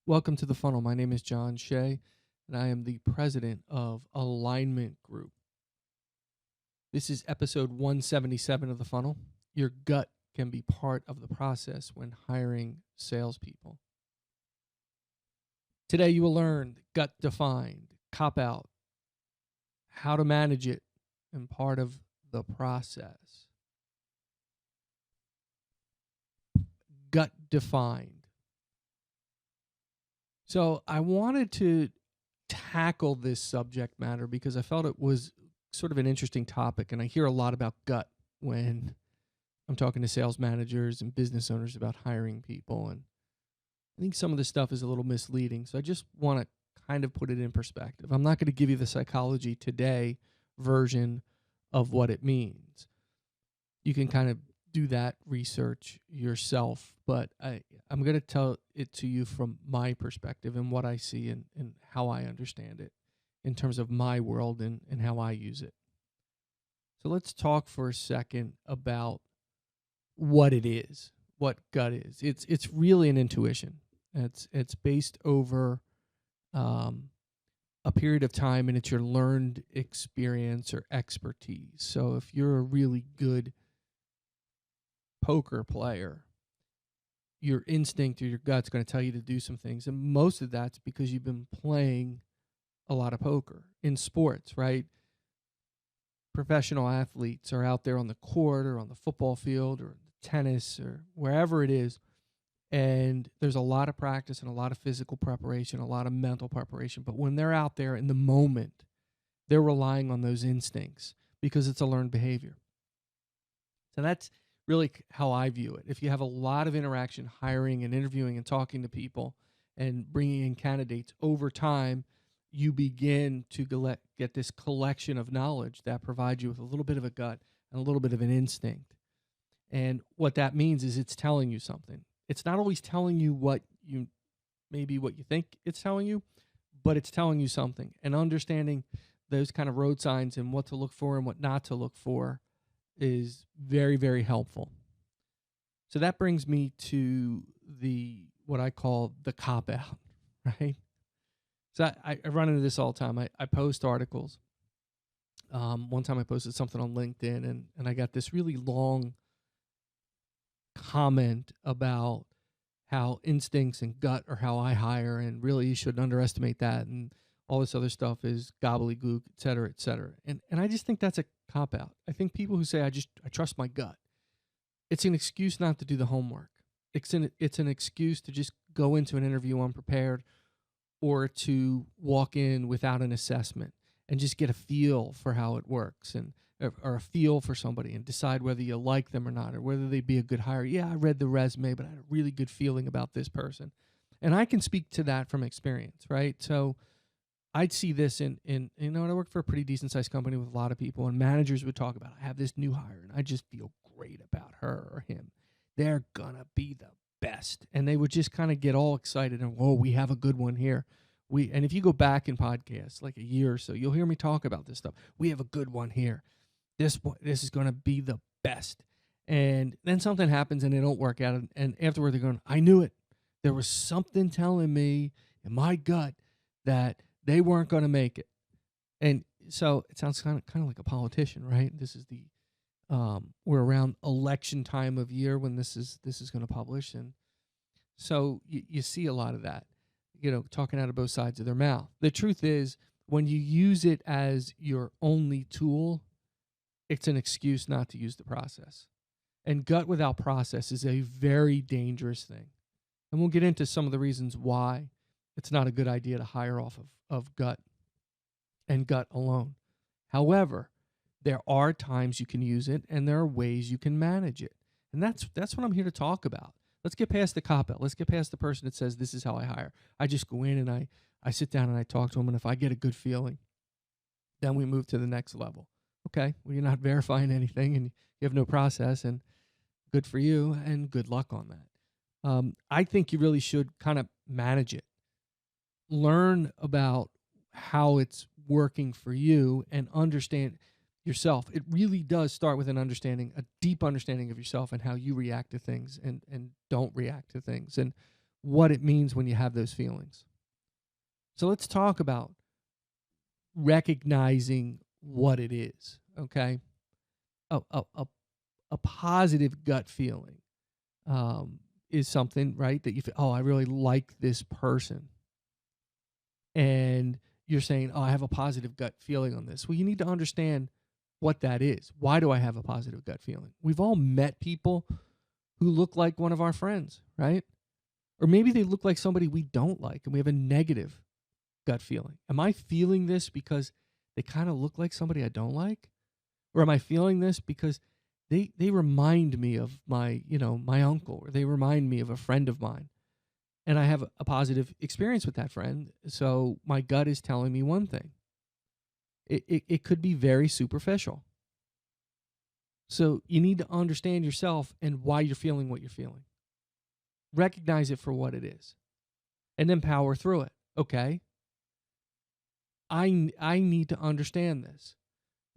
Welcome to the funnel. My name is John Shea, and I am the president of Alignment Group. This is episode 177 of the funnel. Your gut can be part of the process when hiring salespeople. Today, you will learn gut defined, cop out, how to manage it, and part of the process. Gut defined. So I wanted to tackle this subject matter because I felt it was sort of an interesting topic, and I hear a lot about gut when I'm talking to sales managers and business owners about hiring people, and I think some of this stuff is a little misleading. So I just want to kind of put it in perspective. I'm not going to give you the Psychology Today version of what it means. You can kind of do that research yourself, but I'm going to tell it to you from my perspective and what I see and how I understand it in terms of my world and how I use it. So let's talk for a second about what it is, what gut is. It's really an intuition. It's based over a period of time, and it's your learned experience or expertise. So if you're a really good poker player, your instinct or your gut's going to tell you to do some things. And most of that's because you've been playing a lot of poker in sports, right? Professional athletes are out there on the court or on the football field or tennis or wherever it is. And there's a lot of practice and a lot of physical preparation, a lot of mental preparation. But when they're out there in the moment, they're relying on those instincts because it's a learned behavior. So that's really how I view it. If you have a lot of interaction, hiring and interviewing and talking to people and bringing in candidates over time, you begin to get this collection of knowledge that provides you with a little bit of a gut and a little bit of an instinct. And what that means is it's telling you something. It's not always telling you what you think it's telling you, but it's telling you something. And understanding those kind of road signs and what to look for and what not to look for is very, very helpful. So that brings me to what I call the cop out, right? So I run into this all the time. I post articles. One time I posted something on LinkedIn, and I got this really long comment about how instincts and gut are how I hire, and really you shouldn't underestimate that, and all this other stuff is gobbledygook, et cetera, et cetera. And I just think that's a cop out. I think people who say I trust my gut, it's an excuse not to do the homework. It's an excuse to just go into an interview unprepared, or to walk in without an assessment and just get a feel for how it works or a feel for somebody and decide whether you like them or not, or whether they'd be a good hire. Yeah, I read the resume, but I had a really good feeling about this person. And I can speak to that from experience, right? So I'd see this and I worked for a pretty decent sized company with a lot of people, and managers would talk about, I have this new hire and I just feel great about her or him. They're gonna be the best. And they would just kind of get all excited and, whoa, we have a good one here. And if you go back in podcasts like a year or so, you'll hear me talk about this stuff. We have a good one here. This is gonna be the best. And then something happens and they don't work out, and afterward they're going, I knew it. There was something telling me in my gut that they weren't going to make it. And so it sounds kind of like a politician, right? This is we're around election time of year when this is going to publish. And so you see a lot of that, talking out of both sides of their mouth. The truth is, when you use it as your only tool, it's an excuse not to use the process. And gut without process is a very dangerous thing. And we'll get into some of the reasons why it's not a good idea to hire off of gut and gut alone. However, there are times you can use it, and there are ways you can manage it. And that's what I'm here to talk about. Let's get past the cop-out. Let's get past the person that says, this is how I hire. I just go in and I sit down and I talk to them, and if I get a good feeling, then we move to the next level. Okay, well, you're not verifying anything, and you have no process, and good for you, and good luck on that. I think you really should kind of manage it. Learn about how it's working for you and understand yourself. It really does start with a deep understanding of yourself and how you react to things and don't react to things. And what it means when you have those feelings. So let's talk about recognizing what it is, okay? A positive gut feeling is something, right, that you feel, oh, I really like this person. And you're saying, oh, I have a positive gut feeling on this. Well, you need to understand what that is. Why do I have a positive gut feeling? We've all met people who look like one of our friends, right? Or maybe they look like somebody we don't like and we have a negative gut feeling. Am I feeling this because they kind of look like somebody I don't like? Or am I feeling this because they remind me of my uncle, or they remind me of a friend of mine, and I have a positive experience with that friend, so my gut is telling me one thing. It could be very superficial. So you need to understand yourself and why you're feeling what you're feeling. Recognize it for what it is, and then power through it. Okay, I need to understand this.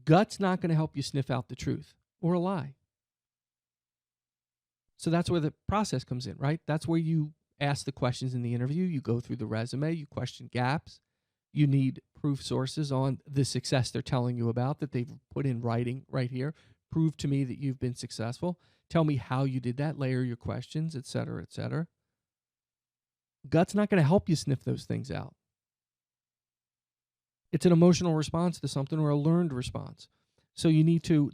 Gut's not going to help you sniff out the truth or a lie. So that's where the process comes in, right? That's where you ask the questions in the interview. You go through the resume. You question gaps. You need proof sources on the success they're telling you about that they've put in writing right here. Prove to me that you've been successful. Tell me how you did that. Layer your questions, et cetera, et cetera. Gut's not going to help you sniff those things out. It's an emotional response to something or a learned response. So you need to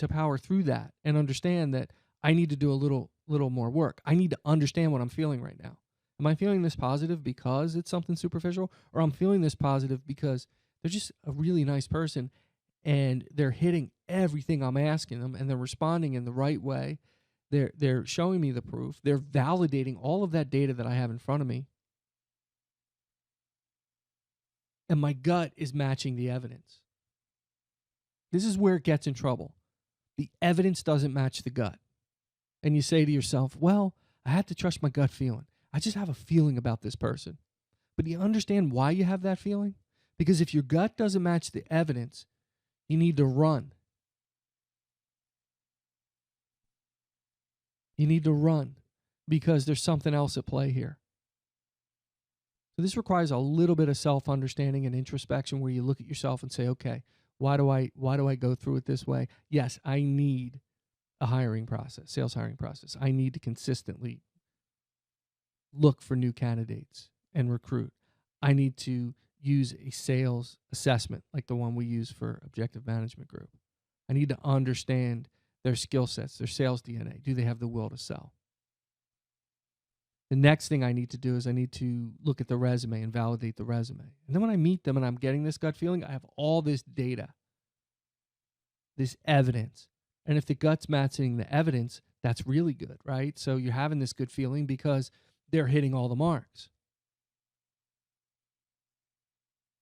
power through that and understand that I need to do a little more work. I need to understand what I'm feeling right now. Am I feeling this positive because it's something superficial, or I'm feeling this positive because they're just a really nice person and they're hitting everything I'm asking them and they're responding in the right way. They're showing me the proof. They're validating all of that data that I have in front of me. And my gut is matching the evidence. This is where it gets in trouble. The evidence doesn't match the gut. And you say to yourself, well, I had to trust my gut feeling. I just have a feeling about this person. But do you understand why you have that feeling? Because if your gut doesn't match the evidence, you need to run. You need to run because there's something else at play here. So this requires a little bit of self-understanding and introspection where you look at yourself and say, okay, why do I go through it this way? Yes, I need a hiring process, sales hiring process. I need to consistently look for new candidates and recruit. I need to use a sales assessment like the one we use for Objective Management Group. I need to understand their skill sets, their sales DNA. Do they have the will to sell? The next thing I need to do is I need to look at the resume and validate the resume. And then when I meet them and I'm getting this gut feeling, I have all this data, this evidence. And if the gut's matching the evidence, that's really good, right? So you're having this good feeling because they're hitting all the marks.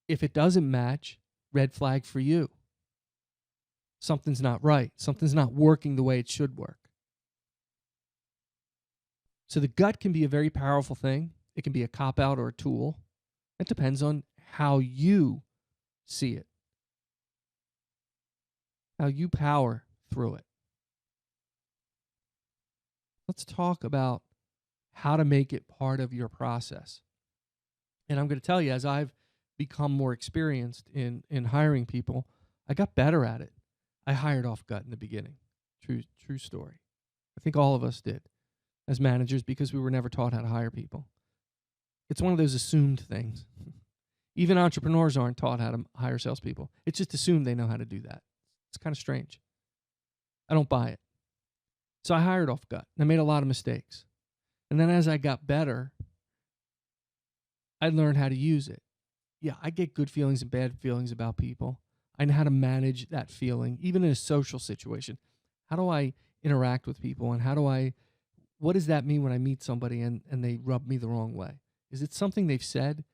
If it doesn't match, red flag for you. Something's not right. Something's not working the way it should work. So the gut can be a very powerful thing. It can be a cop-out or a tool. It depends on how you see it, how you power through it. Let's talk about how to make it part of your process. And I'm going to tell you, as I've become more experienced in hiring people, I got better at it. I hired off gut in the beginning. True story. I think all of us did as managers because we were never taught how to hire people. It's one of those assumed things. Even entrepreneurs aren't taught how to hire salespeople. It's just assumed they know how to do that. It's kind of strange. I don't buy it. So I hired off gut, and I made a lot of mistakes. And then as I got better, I learned how to use it. Yeah, I get good feelings and bad feelings about people. I know how to manage that feeling, even in a social situation. How do I interact with people, and what does that mean when I meet somebody and they rub me the wrong way? Is it something they've said?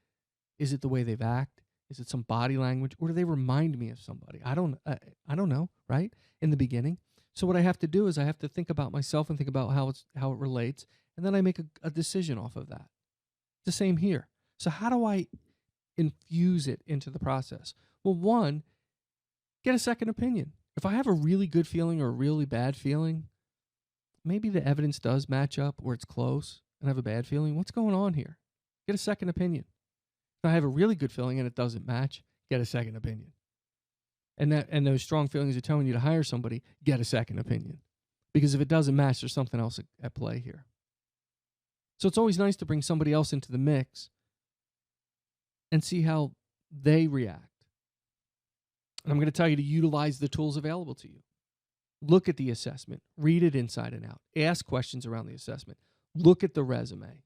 Is it the way they've acted? Is it some body language? Or do they remind me of somebody? I don't know, right? In the beginning. So what I have to do is I have to think about myself and think about how it relates, and then I make a decision off of that. It's the same here. So how do I infuse it into the process? Well, one, get a second opinion. If I have a really good feeling or a really bad feeling, maybe the evidence does match up or it's close, and I have a bad feeling, what's going on here? Get a second opinion. If I have a really good feeling and it doesn't match, get a second opinion. And those strong feelings are telling you to hire somebody, get a second opinion. Because if it doesn't match, there's something else at play here. So it's always nice to bring somebody else into the mix and see how they react. And I'm going to tell you to utilize the tools available to you. Look at the assessment. Read it inside and out. Ask questions around the assessment. Look at the resume.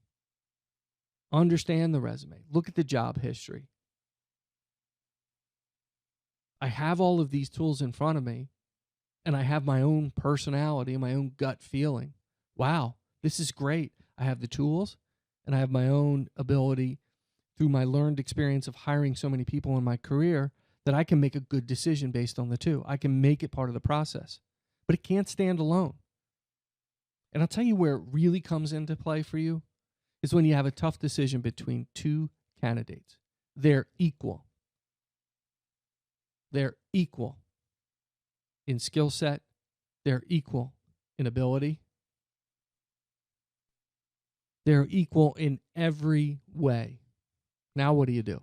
Understand the resume. Look at the job history. I have all of these tools in front of me, and I have my own personality and my own gut feeling. Wow, this is great. I have the tools, and I have my own ability through my learned experience of hiring so many people in my career that I can make a good decision based on the two. I can make it part of the process, but it can't stand alone. And I'll tell you where it really comes into play for you is when you have a tough decision between two candidates. They're equal. They're equal in skill set. They're equal in ability. They're equal in every way. Now what do?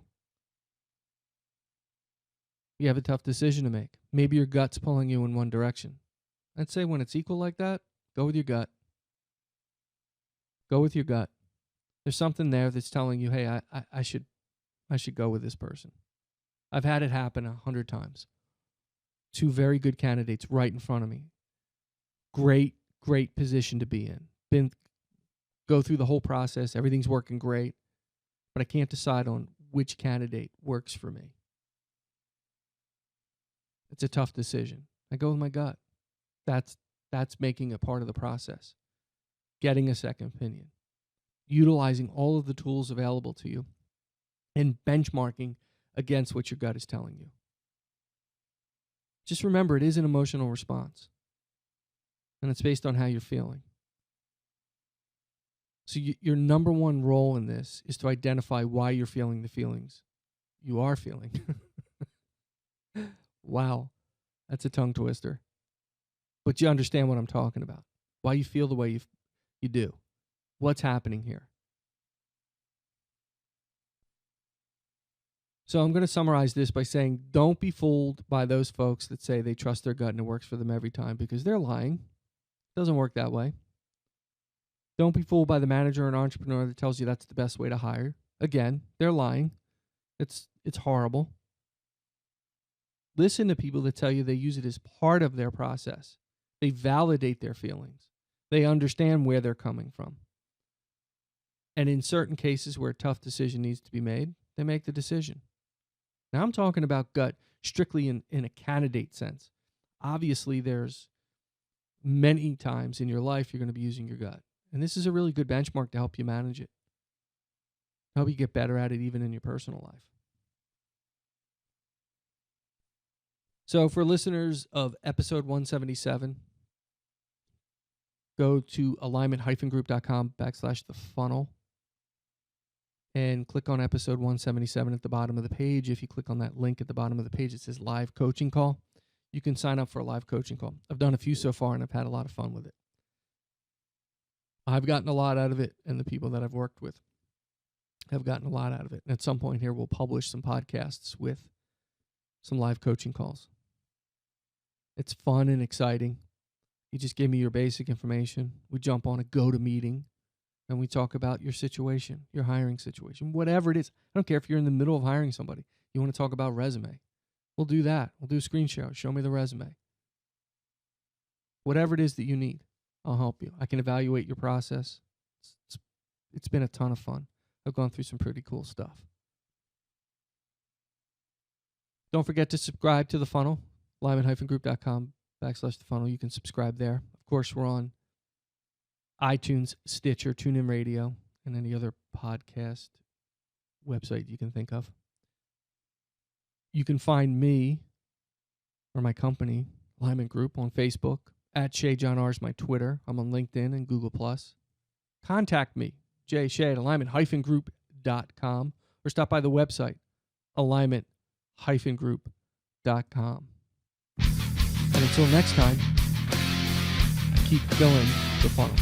You have a tough decision to make. Maybe your gut's pulling you in one direction. I'd say when it's equal like that, go with your gut. Go with your gut. There's something there that's telling you, hey, I should go with this person. I've had it happen 100 times. Two very good candidates right in front of me. Great position to be in. Go through the whole process. Everything's working great. But I can't decide on which candidate works for me. It's a tough decision. I go with my gut. That's making it part of the process. Getting a second opinion. Utilizing all of the tools available to you and benchmarking against what your gut is telling you. Just remember, it is an emotional response. And it's based on how you're feeling. So your number one role in this is to identify why you're feeling the feelings you are feeling. Wow, that's a tongue twister. But you understand what I'm talking about. Why you feel the way you do. What's happening here? So I'm going to summarize this by saying, don't be fooled by those folks that say they trust their gut and it works for them every time, because they're lying. It doesn't work that way. Don't be fooled by the manager or an entrepreneur that tells you that's the best way to hire. Again, they're lying. It's horrible. Listen to people that tell you they use it as part of their process. They validate their feelings. They understand where they're coming from. And in certain cases where a tough decision needs to be made, they make the decision. Now I'm talking about gut strictly in a candidate sense. Obviously, there's many times in your life you're going to be using your gut. And this is a really good benchmark to help you manage it. Help you get better at it even in your personal life. So for listeners of episode 177, go to alignment-group.com/the-funnel and click on episode 177 at the bottom of the page. If you click on that link at the bottom of the page, it says live coaching call. You can sign up for a live coaching call. I've done a few so far and I've had a lot of fun with it. I've gotten a lot out of it, and the people that I've worked with have gotten a lot out of it. And at some point here, we'll publish some podcasts with some live coaching calls. It's fun and exciting. You just give me your basic information. We jump on a go-to-meeting, and we talk about your situation, your hiring situation, whatever it is. I don't care if you're in the middle of hiring somebody. You want to talk about resume. We'll do that. We'll do a screen share. Show me the resume. Whatever it is that you need, I'll help you. I can evaluate your process. It's been a ton of fun. I've gone through some pretty cool stuff. Don't forget to subscribe to The Funnel, alignment-group.com/the-funnel. You can subscribe there. Of course, we're on iTunes, Stitcher, TuneIn Radio, and any other podcast website you can think of. You can find me or my company, Alignment Group, on Facebook. At Shay John R is my Twitter. I'm on LinkedIn and Google+. Contact me, Shay at alignment-group.com, or stop by the website, alignment-group.com. And until next time, keep filling the funnel.